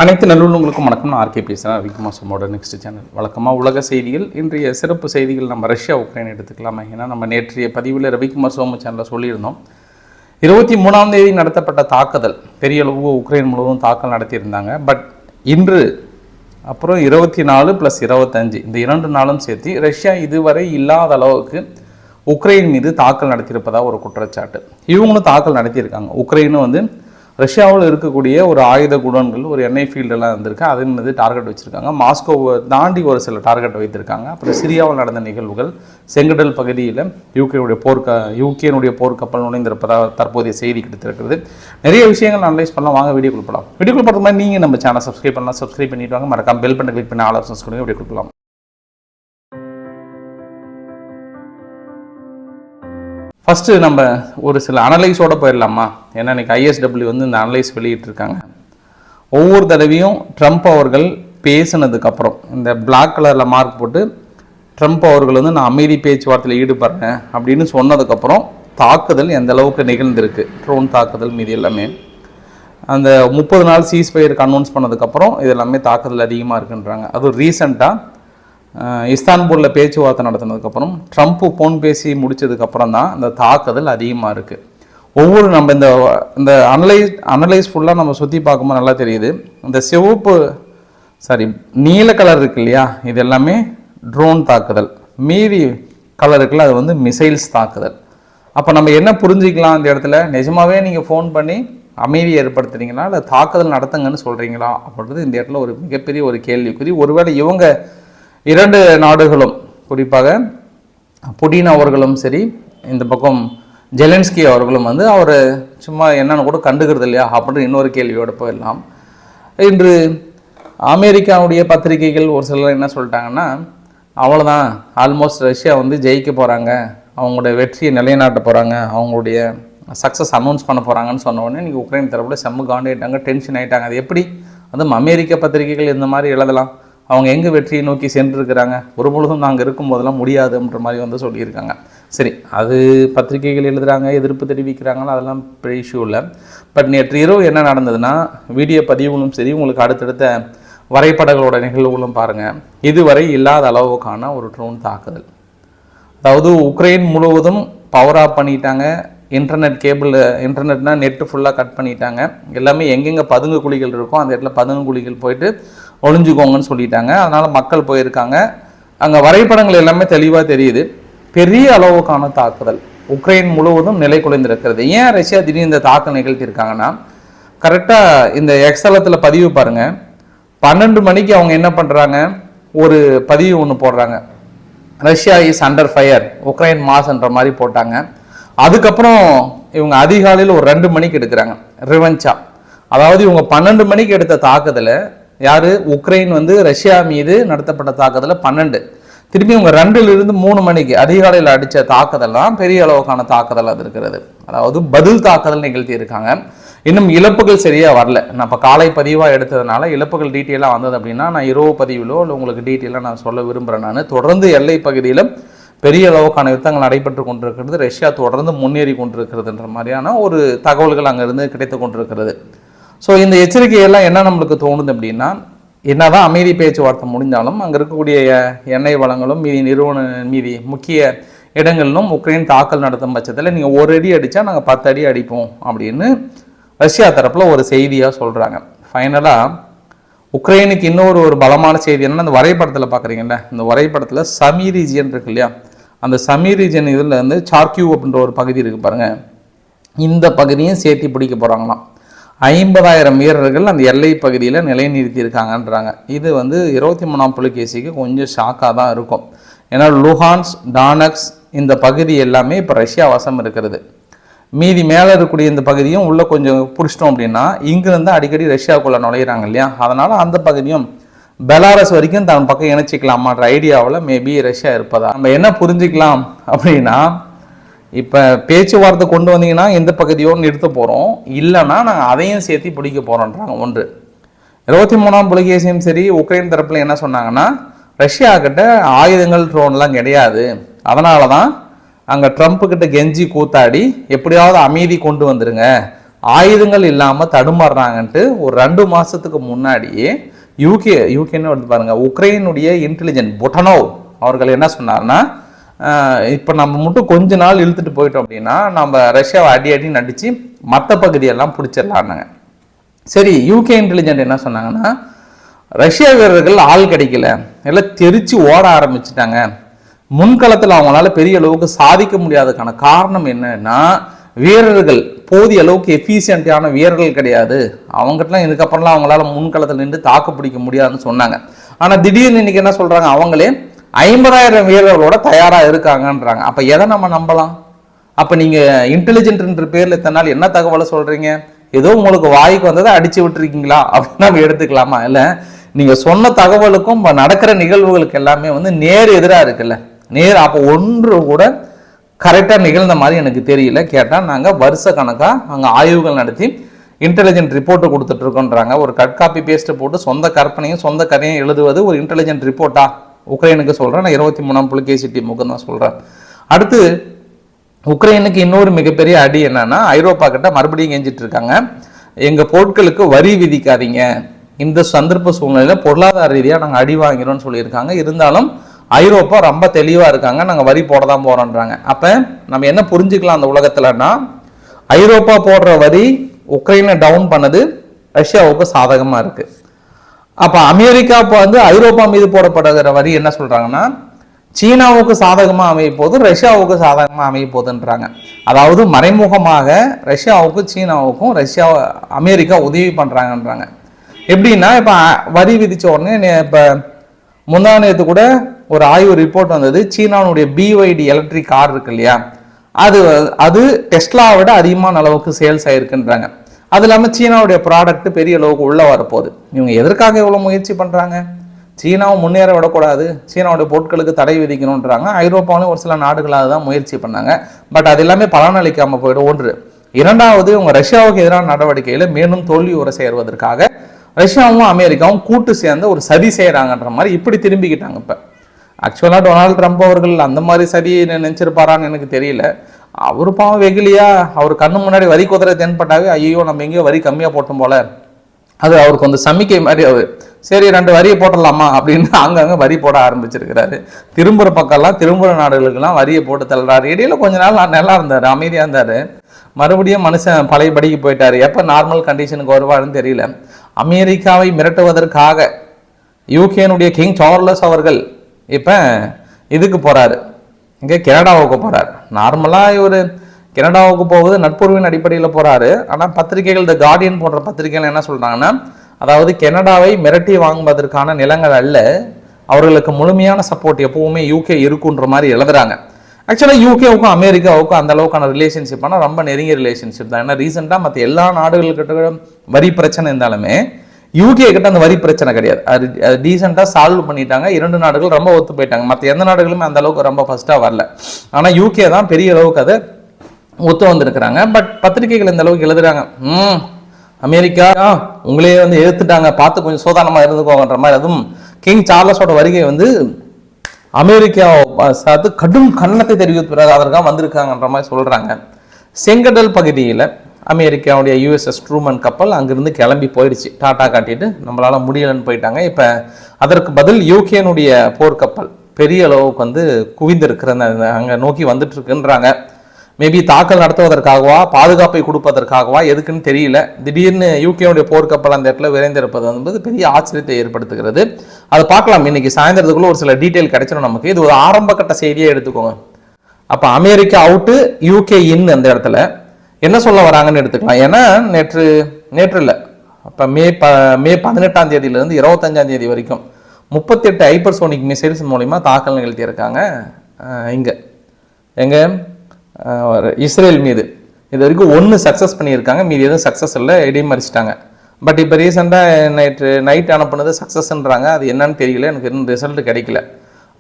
அனைத்து நல்லுள்ளவங்களுக்கும் வணக்கம். நான் ஆர்கே பேசுகிறேன். விக்மாசமோட நெக்ஸ்ட் சேனல் வழக்கமாக உலக செய்திகள். இன்றைய சிறப்பு செய்திகள் நம்ம ரஷ்யா உக்ரைன் எடுத்துக்கலாமா? ஏன்னா நம்ம நேற்றைய பதிவில் ரவிக்குமார் சோம சேனலில் சொல்லியிருந்தோம். 23ஆம் தேதி நடத்தப்பட்ட தாக்குதல் பெரிய அளவு உக்ரைன் முழுவதும் தாக்கல் நடத்தியிருந்தாங்க. பட் இன்று அப்புறம் 24 + 25 இந்த 2 நாளும் சேர்த்து ரஷ்யா இதுவரை இல்லாத அளவுக்கு உக்ரைன் மீது தாக்கல் நடத்தியிருப்பதாக ஒரு குற்றச்சாட்டு. இவங்களும் தாக்கல் நடத்தியிருக்காங்க. உக்ரைனும் ரஷ்யாவில் இருக்கக்கூடிய ஒரு ஆயுத குடோன்கள், ஒரு எண்ணெய் ஃபீல்டெல்லாம் இருந்திருக்கு. அதன் மீது டார்கெட் வச்சுருக்காங்க. மாஸ்கோவை தாண்டி ஒரு சில டார்கெட் வைத்திருக்காங்க. அப்புறம் சிரியாவில் நடந்த நிகழ்வுகள், செங்கடல் பகுதியில் யூகேனுடைய போர்க்கப்பல் நுழைந்திருப்பதாக தற்போதைய செய்தி கிடைத்திருக்கிறது. நிறைய விஷயங்கள் அனலைஸ் பண்ணலாம். வாங்க வீடியோ கொடுக்கலாம். வீடியோ கொடுப்பது மாதிரி நீங்கள் நம்ம சேனல் சப்ஸ்கிரைப் பண்ணலாம். சப்ஸ்கிரைப் பண்ணிட்டு வாங்க. மறக்காம பெல் பட்டன் கிளிக் பண்ணி ஆல் ஆப்ஷன்ஸ் கொடுங்க. வீடியோ கொடுக்கலாம். ஃபஸ்ட்டு நம்ம ஒரு சில அனலைஸோடு போயிடலாமா? ஏன்னா இன்றைக்கி ISW இந்த அனலைஸ் வெளியிட்டிருக்காங்க. ஒவ்வொரு தடவையும் ட்ரம்ப் அவர்கள் பேசினதுக்கப்புறம் இந்த பிளாக் கலரில் மார்க் போட்டு ட்ரம்ப் அவர்கள் நான் அமைதி பேச்சுவார்த்தையில் ஈடுபடுறேன் அப்படின்னு சொன்னதுக்கப்புறம் தாக்குதல் எந்த அளவுக்கு நிகழ்ந்திருக்கு, ட்ரோன் தாக்குதல் மீது எல்லாமே அந்த 30 நாள் சீஸ்ஃபயருக்கு அனௌன்ஸ் பண்ணதுக்கப்புறம் இது எல்லாமே தாக்குதல் அதிகமாக இருக்குன்றாங்க. அதுவும் ரீசெண்டாக இஸ்தான்புலில் பேச்சுவார்த்தை நடத்தினதுக்கப்புறம் ட்ரம்ப்பு ஃபோன் பேசி முடித்ததுக்கப்புறம் தான் இந்த தாக்குதல் அதிகமாக இருக்குது. ஒவ்வொரு நம்ம இந்த அனலைஸ் ஃபுல்லாக நம்ம சுற்றி பார்க்கும்போது நல்லா தெரியுது. இந்த நீல கலர் இருக்கு இல்லையா, இது எல்லாமே ட்ரோன் தாக்குதல். மீதி கலர் இருக்குல்ல, அது மிசைல்ஸ் தாக்குதல். அப்போ நம்ம என்ன புரிஞ்சிக்கலாம் இந்த இடத்துல? நிஜமாகவே நீங்கள் ஃபோன் பண்ணி அமைதியை ஏற்படுத்துறீங்களா இல்லை தாக்குதல் நடத்துங்கன்னு சொல்கிறீங்களா அப்படின்றது இந்த இடத்துல ஒரு மிகப்பெரிய ஒரு கேள்விக்குறி. ஒருவேளை இவங்க 2 நாடுகளும், குறிப்பாக புடின் அவர்களும் சரி, இந்த பக்கம் ஜெலன்ஸ்கி அவர்களும் அவர் சும்மா என்னன்னு கூட கண்டுக்கிறது இல்லையா அப்படின்னு இன்னொரு கேள்வியோடு போயிடலாம். இன்று அமெரிக்காவுடைய பத்திரிகைகள் ஒரு சிலர் என்ன சொல்லிட்டாங்கன்னா, அவ்வளோதான், ஆல்மோஸ்ட் ரஷ்யா ஜெயிக்க போகிறாங்க, அவங்களுடைய வெற்றியை நிலைநாட்ட போகிறாங்க, அவங்களுடைய சக்ஸஸ் அனௌன்ஸ் பண்ண போகிறாங்கன்னு சொன்ன உடனே இன்றைக்கி உக்ரைன் தரப்பில் செம்ம காண்டாயிட்டாங்க, டென்ஷன் ஆகிட்டாங்க. அது எப்படி அமெரிக்க பத்திரிகைகள் இந்த மாதிரி எழுதலாம்? அவங்க எங்கே வெற்றியை நோக்கி சென்றிருக்கிறாங்க? ஒரு பொழுதும் நாங்கள் இருக்கும்போதெல்லாம் முடியாதுன்ற மாதிரி சொல்லியிருக்காங்க. சரி, அது பத்திரிகைகள் எழுதுகிறாங்க, எதிர்ப்பு தெரிவிக்கிறாங்களா, அதெல்லாம் பெரிய இஷ்யூ இல்லை. பட் நேற்று இரவு என்ன நடந்ததுன்னா, வீடியோ பதிவுகளும் சரி, உங்களுக்கு அடுத்தடுத்த வரைபடங்களோட நிகழ்வுகளும் பாருங்கள். இதுவரை இல்லாத அளவுக்கான ஒரு ட்ரோன் தாக்குதல். அதாவது உக்ரைன் முழுவதும் பவர் ஆஃப் பண்ணிட்டாங்க. இன்டர்நெட்னா நெட்டு ஃபுல்லாக கட் பண்ணிட்டாங்க. எல்லாமே எங்கெங்கே பதுங்கு குழிகள் இருக்கோ அந்த இடத்துல பதுங்கு குழிகள் போயிட்டு ஒளிஞ்சுக்கோங்கன்னு சொல்லிட்டாங்க. அதனால் மக்கள் போயிருக்காங்க. அங்கே வரைபடங்கள் எல்லாமே தெளிவாக தெரியுது. பெரிய அளவுக்கான தாக்குதல் உக்ரைன் முழுவதும் நிலை குலைந்திருக்கிறது. ஏன் ரஷ்யா திடீர்னு இந்த தாக்குதல் நிகழ்த்தியிருக்காங்கன்னா, கரெக்டாக இந்த எக்ஸலத்தில் பதிவு பாருங்கள். 12 மணிக்கு அவங்க என்ன பண்ணுறாங்க, ஒரு பதிவு ஒன்று போடுறாங்க. Russia is under fire, Ukraine மாஸ்ன்ற மாதிரி போட்டாங்க. அதுக்கப்புறம் இவங்க அதிகாலையில் ஒரு 2 மணிக்கு எடுக்கிறாங்க ரிவெஞ்சா. அதாவது இவங்க 12 மணிக்கு எடுத்த தாக்குதலை யார், உக்ரைன் ரஷ்யா மீது நடத்தப்பட்ட தாக்குதலை 12, திரும்பி இவங்க 2லிருந்து 3 மணிக்கு அதிகாலையில் அடித்த தாக்குதல்லாம் பெரிய அளவுக்கான தாக்குதல் அது இருக்கிறது. அதாவது பதில் தாக்குதல் நிகழ்த்தி இருக்காங்க. இன்னும் இழப்புகள் சரியாக வரல. நான் இப்போ காலை பதிவாக எடுத்ததுனால இழப்புகள் டீட்டெயிலாக வந்தது அப்படின்னா நான் இரவு பதிவிலோ இல்லை உங்களுக்கு டீட்டெயிலாக நான் சொல்ல விரும்புகிறேன். நான் தொடர்ந்து எல்லை பகுதியில் பெரிய அளவுக்கான யுத்தங்கள் நடைபெற்று கொண்டிருக்கிறது. ரஷ்யா தொடர்ந்து முன்னேறி கொண்டிருக்கிறதுன்ற மாதிரியான ஒரு தகவல்கள் அங்கேருந்து கிடைத்து கொண்டிருக்கிறது. ஸோ இந்த எச்சரிக்கையெல்லாம் என்ன நம்மளுக்கு தோணுது அப்படின்னா, என்னதான் அமைதி பேச்சுவார்த்தை முடிஞ்சாலும் அங்கே இருக்கக்கூடிய எண்ணெய் வளங்களும் மீதி முக்கிய இடங்களிலும் உக்ரைன் தாக்கல் நடத்தும் பட்சத்தில் நீங்கள் 1 அடி அடித்தா நாங்கள் 10 அடி அடிப்போம் அப்படின்னு ரஷ்யா தரப்பில் ஒரு செய்தியாக சொல்கிறாங்க. ஃபைனலாக உக்ரைனுக்கு இன்னொரு பலமான செய்தி என்னன்னா, இந்த வரைபடத்தில் பார்க்குறீங்கல்ல, இந்த வரைபடத்தில் சமி ரீஜியன் இருக்கு இல்லையா, அந்த சமி ரீஜன் இதில் சார்கியூ அப்படின்ற ஒரு பகுதி இருக்குது பாருங்கள். இந்த பகுதியும் சேர்த்தி பிடிக்க போகிறாங்களாம். 50,000 வீரர்கள் அந்த எல்லை பகுதியில் நிலைநிறுத்தி இருக்காங்கன்றாங்க. இது 23ஆம் புலிகேசிக்கு கொஞ்சம் ஷாக்காக தான் இருக்கும். ஏன்னா லுஹான்ஸ், டானக்ஸ் இந்த பகுதி எல்லாமே இப்போ ரஷ்யா வசம் இருக்கிறது. மீதி மேலே இருக்கக்கூடிய இந்த பகுதியும் உள்ளே கொஞ்சம் பிடிச்சிட்டோம் அப்படின்னா இங்கிருந்து அடிக்கடி ரஷ்யாவுக்குள்ளே நுழையிறாங்க இல்லையா, அதனால் அந்த பகுதியும் பெலாரஸ் வரைக்கும் தன் பக்கம் இணைச்சிக்கலாமான்ற ஐடியாவில் மேபி ரஷ்யா இருப்பதா நம்ம என்ன புரிஞ்சிக்கலாம் அப்படின்னா, இப்போ பேச்சுவார்த்தை கொண்டு வந்தீங்கன்னா இந்த பகுதியோடு நிறுத்த போகிறோம், இல்லைன்னா நாங்கள் அதையும் சேர்த்து பிடிக்க போகிறோன்றாங்க. ஒன்று 23ஆம் புலிகேசியும் சரி, உக்ரைன் தரப்பில் என்ன சொன்னாங்கன்னா, ரஷ்யா கிட்ட ஆயுதங்கள் ட்ரோன்லாம் கிடையாது, அதனால தான் அங்கே ட்ரம்ப்புக்கிட்ட கெஞ்சி கூத்தாடி எப்படியாவது அமைதி கொண்டு வந்துடுங்க, ஆயுதங்கள் இல்லாமல் தடுமாறுறாங்கன்ட்டு ஒரு 2 மாதத்துக்கு முன்னாடியே யூகேன்னு வந்து பாருங்க, உக்ரைனுடைய இன்டெலிஜென்ட் புட்டனோவ் அவர்கள் என்ன சொன்னார்னா, இப்போ நம்ம மட்டும் கொஞ்ச நாள் இழுத்துட்டு போயிட்டோம் அப்படின்னா நம்ம ரஷ்யாவை அடி நடிச்சு மற்ற பகுதியெல்லாம் பிடிச்சிடலான்னாங்க. சரி, யூகே இன்டெலிஜென்ட் என்ன சொன்னாங்கன்னா, ரஷ்யா வீரர்கள் ஆள் கிடைக்கல, எல்லாம் தெரிச்சு ஓட ஆரம்பிச்சுட்டாங்க, முன்களத்தில் அவங்களால பெரிய அளவுக்கு சாதிக்க முடியாததுக்கான காரணம் என்னன்னா வீரர்கள் போதிய அளவுக்கு எஃபிஷியன்டான வீரர்கள் கிடையாது, அவங்ககிட்டலாம் இதுக்கப்புறம்லாம் அவங்களால முன்களத்தில் நின்று தாக்கு பிடிக்க முடியாதுன்னு சொன்னாங்க. ஆனால் திடீர்னு இன்னைக்கு என்ன சொல்றாங்க, அவங்களே 50,000 வீரர்களோட தயாராக இருக்காங்கன்றாங்க. அப்போ எதை நம்ம நம்பலாம்? அப்போ நீங்கள் இன்டெலிஜென்ட்ன்ற பேரில் இத்தனை நாள் என்ன தகவலை சொல்கிறீங்க? ஏதோ உங்களுக்கு வாய்க்கு வந்ததை அடிச்சு விட்டுருக்கீங்களா அப்படின்னு நம்ம எடுத்துக்கலாமா? இல்லை, நீங்கள் சொன்ன தகவலுக்கும் நடக்கிற நிகழ்வுகளுக்கு எல்லாமே வந்து நேர் எதிராக இருக்குல்ல, அப்போ ஒன்று கூட கரெக்டாக நிகழ்ந்த மாதிரி எனக்கு தெரியல. கேட்டால் நாங்கள் வருஷ கணக்காக அங்கே ஆய்வுகள் நடத்தி இன்டெலிஜென்ட் ரிப்போர்ட்டு கொடுத்துட்ருக்கோன்றாங்க. ஒரு கட் காப்பி பேஸ்ட்டை போட்டு சொந்த கற்பனையும் சொந்த கதையும் எழுதுவது ஒரு இன்டெலிஜென்ட் ரிப்போர்ட்டா? உக்ரைனுக்கு சொல்கிறேன், நான் 23ஆம் புலிகேசி டீமுக்கு தான் சொல்கிறேன். அடுத்து உக்ரைனுக்கு இன்னொரு மிகப்பெரிய அடி என்னன்னா, ஐரோப்பா கிட்ட மறுபடியும் கெஞ்சிட்டு இருக்காங்க, எங்கள் பொருட்களுக்கு வரி விதிக்காதீங்க, இந்த சந்தர்ப்ப சூழ்நிலையில் பொருளாதார ரீதியாக நாங்கள் அடி வாங்கிறோம்னு சொல்லியிருக்காங்க. இருந்தாலும் ஐரோப்பா ரொம்ப தெளிவாக இருக்காங்க, நாங்கள் வரி போட தான் போகிறோன்றாங்க. அப்போ நம்ம என்ன புரிஞ்சுக்கலாம் அந்த உலகத்தில்னா, ஐரோப்பா போடுற வரி உக்ரைனை டவுன் பண்ணது ரஷ்யாவுக்கு சாதகமாக இருக்குது. அப்போ அமெரிக்கா இப்போ வந்து ஐரோப்பா மீது போடப்படுகிற வரி என்ன சொல்கிறாங்கன்னா, சீனாவுக்கு சாதகமாக அமைய போது, ரஷ்யாவுக்கு சாதகமாக அமைய போகுதுன்றாங்க. அதாவது மறைமுகமாக ரஷ்யாவுக்கும் சீனாவுக்கும் அமெரிக்கா உதவி பண்ணுறாங்கன்றாங்க. எப்படின்னா, இப்போ வரி விதித்த உடனே இப்போ முந்தா நேற்று கூட ஒரு ஆய்வு ரிப்போர்ட் வந்தது, சீனாவுடைய BYD எலக்ட்ரிக் கார் இருக்கு இல்லையா, அது டெஸ்லாவை விட அதிகமான அளவுக்கு சேல்ஸ் ஆயிருக்குன்றாங்க. அது இல்லாமல் சீனாவுடைய ப்ராடக்ட் பெரிய அளவுக்கு உள்ள வரப்போகுது. இவங்க எதற்காக இவ்வளோ முயற்சி பண்ணுறாங்க? சீனாவை முன்னேற விடக்கூடாது, சீனாவுடைய பொருட்களுக்கு தடை விதிக்கணுன்றாங்க. ஐரோப்பாவிலும் ஒரு சில நாடுகளாக தான் முயற்சி பண்ணாங்க. பட் அது எல்லாமே பலனளிக்காமல் போயிடும். ஒன்று. இரண்டாவது, இவங்க ரஷ்யாவுக்கு எதிரான நடவடிக்கையில் மேலும் தோல்வி உரை சேர்வதற்காக ரஷ்யாவும் அமெரிக்காவும் கூட்டு சேர்ந்து ஒரு சதி செய்கிறாங்கன்ற மாதிரி இப்படி திரும்பிக்கிட்டாங்க. இப்போ ஆக்சுவலாக டொனால்டு ட்ரம்ப் அவர்கள் அந்த மாதிரி சதி நினைச்சிருப்பாரான்னு எனக்கு தெரியல. அவரு பாவம் வெகுலியா, அவர் கண்ணு முன்னாடி வரி குதிரை தென்பட்டாவே ஐயோ நம்ம எங்கேயோ வரி கம்மியாக போட்டோம் போல, அது அவருக்கு வந்து சமிக்கை மாதிரி. அவர் சரி 2 வரியை போட்டலாமா அப்படின்னு அங்கங்கே வரி போட ஆரம்பிச்சிருக்கிறாரு. திரும்புகிற பக்கம்லாம் திரும்புகிற நாடுகளுக்கெல்லாம் வரியை போட்டு தள்ளுறாரு. இடையில கொஞ்ச நாள் நல்லா இருந்தார், அமைதியாக இருந்தார். மறுபடியும் மனுஷன் பழையபடிக்கு போயிட்டார். எப்போ நார்மல் கண்டிஷனுக்கு வருவாருன்னு தெரியல. அமெரிக்காவை மிரட்டுவதற்காக யூகேனுடைய கிங் சார்லஸ் அவர்கள் இப்போ இதுக்கு போகிறாரு, இங்கே கனடாவுக்கு போகிறார். நார்மலாக இவர் கனடாவுக்கு போவது நட்புறவின் அடிப்படையில் போகிறாரு. ஆனால் பத்திரிகைகள், த கார்டியன் போன்ற பத்திரிகைகள் என்ன சொல்கிறாங்கன்னா, அதாவது கனடாவை மிரட்டி வாங்குவதற்கான நிலங்கள் அல்ல, அவர்களுக்கு முழுமையான சப்போர்ட் எப்பவுமே யூகே இருக்குன்ற மாதிரி எழுதுறாங்க. ஆக்சுவலாக யூகேவுக்கும் அமெரிக்காவுக்கும் அந்த அளவுக்கான ரிலேஷன்ஷிப் ஆனால் ரொம்ப நெருங்கிய ரிலேஷன்ஷிப் தான். ஏன்னா ரீசெண்டாக மற்ற எல்லா நாடுகள்கிட்ட வரி பிரச்சனை இருந்தாலுமே யூகே கிட்ட அந்த வரி பிரச்சனை கிடையாது. அது டீசெண்டாக சால்வ் பண்ணிட்டாங்க. 2 நாடுகள் ரொம்ப ஒத்து போயிட்டாங்க. மற்ற எந்த நாடுகளுமே அந்த அளவுக்கு ரொம்ப ஃபர்ஸ்ட்டாக வரல. ஆனால் யூகே தான் பெரிய அளவுக்கு அதை ஒத்து வந்திருக்கிறாங்க. பட் பத்திரிகைகள் இந்த அளவுக்கு எழுதுறாங்க, அமெரிக்கா உங்களே வந்து எதிர்த்துட்டாங்க, பார்த்து கொஞ்சம் சோதானமாக இருந்துக்கோங்கன்ற மாதிரி. அதுவும் கிங் சார்லஸோட வருகை வந்து அமெரிக்கா சார்ந்து கடும் கன்னத்தை தெரிவிப்பதாக அதற்காக வந்திருக்காங்கன்ற மாதிரி சொல்கிறாங்க. செங்கடல் பகுதியில் அமெரிக்காவுடைய USS ட்ரூமன் கப்பல் அங்கிருந்து கிளம்பி போயிடுச்சு, டாட்டா காட்டிட்டு நம்மளால் முடியலன்னு போயிட்டாங்க. இப்போ அதற்கு பதில் யூகேனுடைய போர்க்கப்பல் பெரிய அளவுக்கு வந்து குவிந்திருக்கிற அங்கே நோக்கி வந்துட்டு இருக்குன்றாங்க. மேபி தாக்கல் நடத்துவதற்காகவா, பாதுகாப்பை கொடுப்பதற்காகவா, எதுக்குன்னு தெரியல. திடீர்னு யூகேனுடைய போர்க்கப்பல் அந்த இடத்துல விரைந்திருப்பது என்பது பெரிய ஆச்சரியத்தை ஏற்படுத்துகிறது. அதை பார்க்கலாம். இன்னைக்கு சாயந்தரத்துக்குள்ள ஒரு சில டீட்டெயில் கிடைச்சிடும் நமக்கு. இது ஒரு ஆரம்ப கட்ட செய்தியை எடுத்துக்கோங்க. அப்போ அமெரிக்கா அவுட்டு, யூகே இன். அந்த இடத்துல என்ன சொல்ல வராங்கன்னு எடுத்துக்கலாம். ஏன்னா நேற்று இல்லை, அப்போ மே 18ஆம் தேதியிலிருந்து 25ஆம் தேதி வரைக்கும் 38 ஹைப்பர்சோனிக் மிசைல்ஸ் மூலிமா தாக்கல் நிகழ்த்தியிருக்காங்க. எங்கே இஸ்ரேல் மீது இது வரைக்கும் 1 சக்ஸஸ் பண்ணியிருக்காங்க, மீதி எதுவும் சக்ஸஸ் இல்லை, இடைமறிச்சிட்டாங்க. பட் இப்போ ரீசெண்டாக நைட் அனுப்புனது சக்ஸஸ்ன்றாங்க. அது என்னன்னு தெரியல, எனக்கு இன்னும் ரிசல்ட் கிடைக்கல.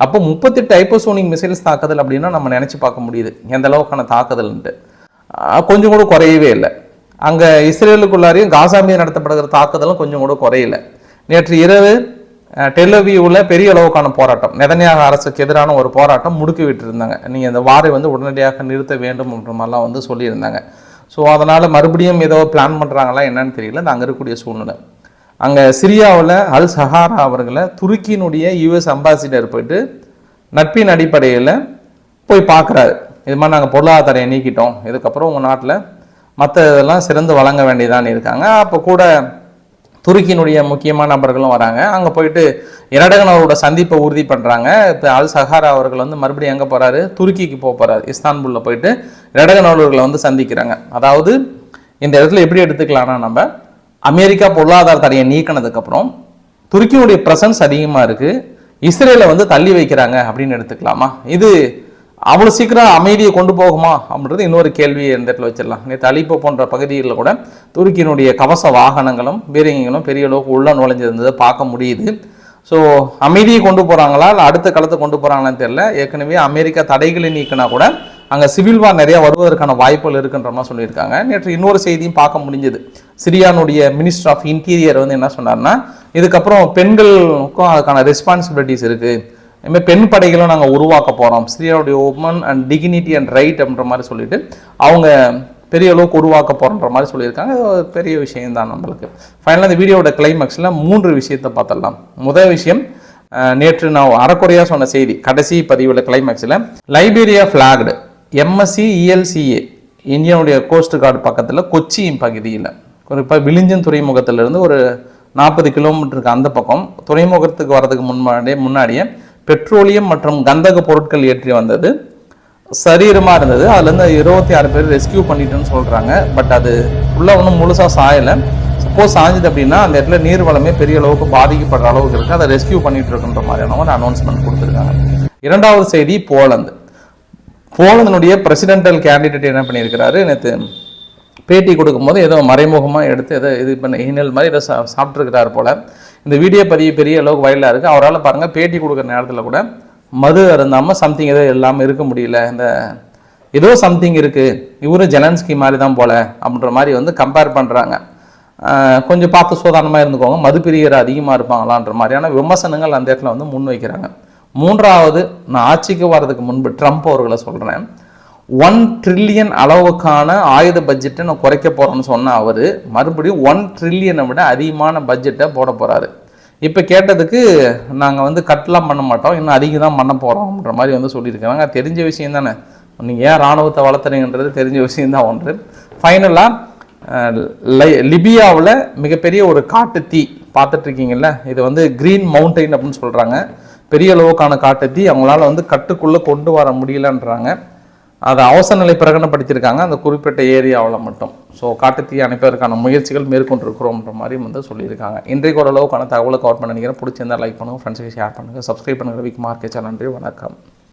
அப்போ 38 ஹைப்பர்சோனிக் மிசைல்ஸ் தாக்குதல் அப்படின்னா நம்ம நினச்சி பார்க்க முடியுது எந்த அளவுக்கான தாக்குதல்ன்ட்டு. கொஞ்சம் கூட குறையவே இல்லை. அங்கே இஸ்ரேலுக்குள்ளாரையும் காசா மீது நடத்தப்படுகிற தாக்குதலும் கொஞ்சம் கூட குறையல. நேற்று இரவு டெல்லவியூவில் பெரிய அளவுக்கான போராட்டம், நெதன்யாகு அரசுக்கு எதிரான ஒரு போராட்டம் முடுக்கி விட்டுருந்தாங்க. நீங்கள் இந்த வாரை வந்து உடனடியாக நிறுத்த வேண்டும் என்ற மாதிரிலாம் வந்து சொல்லியிருந்தாங்க. ஸோ அதனால் மறுபடியும் ஏதோ பிளான் பண்ணுறாங்களா என்னன்னு தெரியல. அது அங்கே இருக்கக்கூடிய சூழ்நிலை. அங்கே சிரியாவில் அல் சஹாரா அவர்களை துருக்கியினுடைய யூஎஸ் அம்பாசிடர் போயிட்டு நட்பின் அடிப்படையில் போய் பார்க்குறாரு. இது மாதிரி நாங்கள் பொருளாதார தடையை நீக்கிட்டோம், இதுக்கப்புறம் உங்கள் நாட்டில் மற்ற இதெல்லாம் சிறந்து வழங்க வேண்டியதான்னு இருக்காங்க. அப்போ கூட துருக்கியினுடைய முக்கியமான நபர்களும் வராங்க. அங்கே போயிட்டு எரடகன் அவரோட சந்திப்பை உறுதி பண்ணுறாங்க. இப்போ அல் சஹாரா அவர்கள் வந்து மறுபடியும் எங்கே போகிறாரு, துருக்கிக்கு போகிறாரு. இஸ்தான்புல்ல போயிட்டு எரடகன் அவர்களை வந்து சந்திக்கிறாங்க. அதாவது இந்த இடத்துல எப்படி எடுத்துக்கலாம்னா, நம்ம அமெரிக்கா பொருளாதார தடையை நீக்கினதுக்கப்புறம் துருக்கியுடைய ப்ரெசன்ஸ் அதிகமாக இருக்குது, இஸ்ரேலை வந்து தள்ளி வைக்கிறாங்க அப்படின்னு எடுத்துக்கலாமா? இது அவ்வளோ சீக்கிரம் அமைதியை கொண்டு போகுமா அப்படின்றது இன்னொரு கேள்வியை இந்த இடத்துல வச்சிடலாம். நேற்று அலிப்போ போன்ற பகுதிகளில் கூட துருக்கியினுடைய கவச வாகனங்களும் பீரங்கிகளும் பெரிய அளவுக்கு உள்ள நுழைஞ்சிருந்ததை பார்க்க முடியுது. ஸோ அமைதியை கொண்டு போகிறாங்களா இல்லை அடுத்த காலத்தை கொண்டு போகிறாங்களான்னு தெரியல. ஏற்கனவே அமெரிக்கா தடைகளை நீக்கினா கூட அங்கே சிவில் வார் நிறையா வருவதற்கான வாய்ப்புகள் இருக்குன்ற மாதிரி சொல்லியிருக்காங்க. நேற்று இன்னொரு செய்தியும் பார்க்க முடிஞ்சது. சிரியானுடைய மினிஸ்டர் ஆஃப் இன்டீரியர் வந்து என்ன சொன்னார்னா, இதுக்கப்புறம் பெண்களுக்கும் அதுக்கான ரெஸ்பான்சிபிலிட்டிஸ் இருக்குது, இதுமாதிரி பெண் படைகளும் நாங்கள் உருவாக்க போகிறோம், சிரியாவுடைய women and dignity and right அப்படின்ற மாதிரி சொல்லிட்டு அவங்க பெரிய அளவுக்கு உருவாக்க போகிறன்ற மாதிரி சொல்லியிருக்காங்க. பெரிய விஷயம்தான் நம்மளுக்கு. ஃபைனலாக இந்த வீடியோட கிளைமேக்ஸில் 3 விஷயத்தை பார்த்துடலாம். முதல் விஷயம், நேற்று நான் அறக்குறையாக சொன்ன செய்தி கடைசி பதிவில் கிளைமேக்ஸில், லைபீரியா ஃப்ளாக்டு எம்எஸ்சி இஎல்சிஏ இந்தியாவுடைய கோஸ்ட் கார்டு பக்கத்தில் கொச்சி பகுதியில் குறிப்பாக விழிஞ்சன் துறைமுகத்திலிருந்து ஒரு 40 கிலோமீட்டருக்கு அந்த பக்கம் துறைமுகத்துக்கு வர்றதுக்கு முன்னாடியே பெட்ரோலியம் மற்றும் கந்தக பொருட்கள் ஏற்றி வந்தது சரீரமாக இருந்தது. அதுலேருந்து 26 பேர் ரெஸ்கியூ பண்ணிட்டேன்னு சொல்கிறாங்க. பட் அது ஃபுல்லாக ஒன்றும் முழுசாக சாயலை. சப்போஸ் சாய்ஞ்சது அப்படின்னா அந்த இடத்துல நீர் வளமே பெரிய அளவுக்கு பாதிக்கப்படுற அளவுக்கு இருக்குது. அதை ரெஸ்கியூ பண்ணிட்டு இருக்குன்ற மாதிரியான ஒரு அனௌன்ஸ்மெண்ட் கொடுத்துருக்காங்க. இரண்டாவது செய்தி, போலந்துடைய பிரசிடென்டல் கேண்டிடேட் என்ன பண்ணியிருக்கிறாரு, நேற்று பேட்டி கொடுக்கும்போது ஏதோ மறைமுகமாக எடுத்து ஏதோ இது பண்ண இனல் மாதிரி ஏதோ சாப்பிட்ருக்கிறாரு போல். இந்த வீடியோ பதிவு பெரிய அளவுக்கு வைரலாக இருக்குது. அவரால் பாருங்கள் பேட்டி கொடுக்குற நேரத்தில் கூட மது அருந்தாமல் சம்திங் ஏதோ இல்லாமல் இருக்க முடியல, இந்த ஏதோ சம்திங் இருக்குது, இவரும் ஜெலன்ஸ்கி மாதிரி தான் போல் அப்படின்ற மாதிரி வந்து கம்பேர் பண்ணுறாங்க. கொஞ்சம் பார்த்து சோதானமாக இருந்துக்கோங்க, மது பிரியர் அதிகமாக இருப்பாங்களான்ற மாதிரியான விமர்சனங்கள் அந்த இடத்துல வந்து முன் வைக்கிறாங்க. மூன்றாவது, நான் ஆட்சிக்கு வர்றதுக்கு முன்பு ட்ரம்ப் அவர்களை சொல்கிறேன், 1 ட்ரில்லியன் அளவுக்கான ஆயுத பட்ஜெட்டை நான் குறைக்க போகிறேன்னு சொன்ன அவர் மறுபடியும் 1 ட்ரில்லியனை விட அதிகமான பட்ஜெட்டை போட போகிறாரு. இப்போ கேட்டதுக்கு நாங்கள் வந்து கட்லாம் பண்ண மாட்டோம், இன்னும் அதிகம் தான் பண்ண போகிறோம்ன்ற மாதிரி வந்து சொல்லியிருக்காங்க. தெரிஞ்ச விஷயம் தானே, நீங்கள் ஏன் இராணுவத்தை வளர்த்துறீங்கன்றது தெரிஞ்ச விஷயந்தான் ஒன்று. ஃபைனலாக லிபியாவில் மிகப்பெரிய ஒரு காட்டு தீ பார்த்துட்ருக்கீங்கல்ல, இது வந்து க்ரீன் மவுண்டைன் அப்படின்னு சொல்கிறாங்க. பெரிய அளவுக்கான காட்டு தீ அவங்களால வந்து கட்டுக்குள்ளே கொண்டு வர முடியலன்றாங்க. அதை அவசர நிலை பிரகடனப்படுத்தியிருக்காங்க அந்த குறிப்பிட்ட ஏரியாவில் மட்டும். ஸோ காட்டுத்தீ அணைப்பதற்கான முயற்சிகள் மேற்கொண்டிருக்கிறோம்ன்ற மாதிரி வந்து சொல்லியிருக்காங்க. இன்றைக்கு ஓரளவுக்கான தகவலை கவர் பண்ண நினைக்கிறேன். பிடிச்சிருந்தால் லைக் பண்ணுங்கள், ஃப்ரெண்ட்ஸுக்கு ஷேர் பண்ணுங்கள், சப்ஸ்கிரைப் பண்ணுங்கள். விக் மார்க்கெட் சேனல். நன்றி, வணக்கம்.